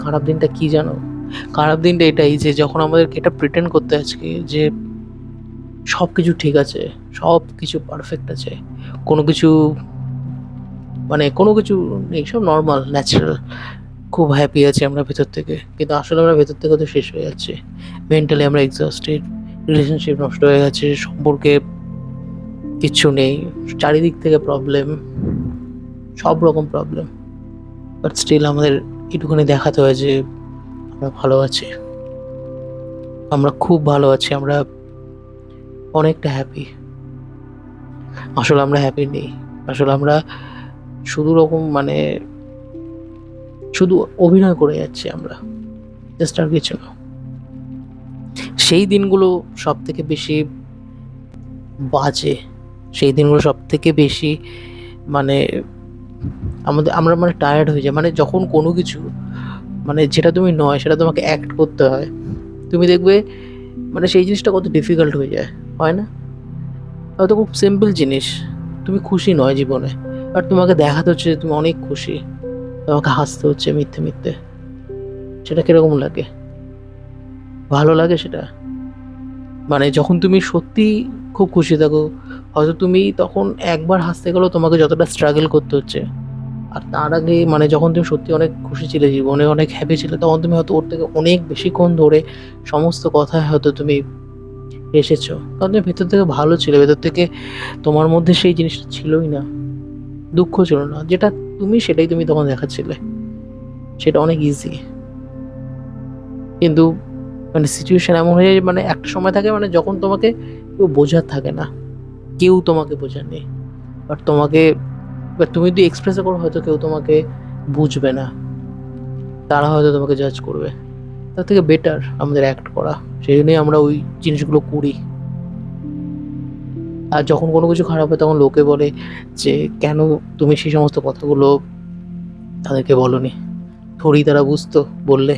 খারাপ দিনটা কি জানো? খারাপ দিনটা এটাই যে যখন আমাদেরকে এটা প্রিটেন্ড করতে আজকে যে সব কিছু ঠিক আছে, সব কিছু পারফেক্ট আছে, কোনো কিছু কোনো কিছু নেই, সব নর্মাল ন্যাচারাল, খুব হ্যাপি আছি আমরা ভেতর থেকে, কিন্তু আসলে আমরা ভেতর থেকে তো শেষ হয়ে যাচ্ছে। মেন্টালি আমরা এক্সস্টেড, রিলেশনশিপ নষ্ট হয়ে গেছে, সম্পর্কে কিচ্ছু নেই, চারিদিক থেকে প্রবলেম, সব রকম প্রবলেম। বাট স্টিল আমাদের একটুখানি দেখাতে হয় যে আমরা ভালো আছি, আমরা খুব ভালো আছি, আমরা অনেকটা হ্যাপি। আসলে আমরা হ্যাপি নেই, আসলে আমরা শুধু শুধু অভিনয় করে যাচ্ছি আমরা, জাস্ট আর কিছু না। সেই দিনগুলো সব থেকে বেশি বাজে, সেই দিনগুলো সব থেকে বেশি মানে আমরা টায়ার্ড হয়ে যায়, যখন কোনো কিছু যেটা তুমি নয় সেটা তোমাকে অ্যাক্ট করতে হয়, তুমি দেখবে সেই জিনিসটা কত ডিফিকাল্ট হয়ে যায়, হয় না? হয়তো খুব সিম্পল জিনিস, তুমি খুশি নয় জীবনে, আর তোমাকে দেখাতে হচ্ছে যে তুমি অনেক খুশি, তোমাকে হাসতে হচ্ছে মিথ্যে মিথ্যে। সেটা কিরকম লাগে? ভালো লাগে সেটা? যখন তুমি সত্যি খুব খুশি থাকো, হয়তো তুমি তখন একবার হাসতে গেলেও তোমাকে যতটা স্ট্রাগল করতে হচ্ছে, আর তার আগে যখন তুমি সত্যি অনেক খুশি ছিলে, জীবনে অনেক হ্যাপি ছিলে, তখন তুমি হয়তো ওর থেকে অনেক বেশিক্ষণ ধরে সমস্ত কথায় হয়তো তুমি এসেছো, কারণ তুমি ভেতর থেকে ভালো ছিলে, ভেতর থেকে তোমার মধ্যে সেই জিনিসটা ছিলই না, দুঃখ ছিল না, যেটা তুমি সেটাই তুমি তখন দেখাচ্ছিলে, সেটা অনেক ইজি। কিন্তু সিচুয়েশন এমন হয়ে যায়, একটা সময় থাকে যখন তোমাকে কেউ বোঝার থাকে না, কেউ তোমাকে বোঝার নেই, তুমি যদি এক্সপ্রেসও করো হয়তো কেউ তোমাকে বুঝবে না, তারা হয়তো তোমাকে জাজ করবে। তার থেকে বেটার আমাদের অ্যাক্ট করা, সেই জন্যই আমরা ওই জিনিসগুলো করি। আর যখন কোনো কিছু খারাপ হয় তখন লোকে বলে যে কেন তুমি সেই সমস্ত কথাগুলো তাদেরকে বলনি, থোড়ি তারা বুঝতো বললে।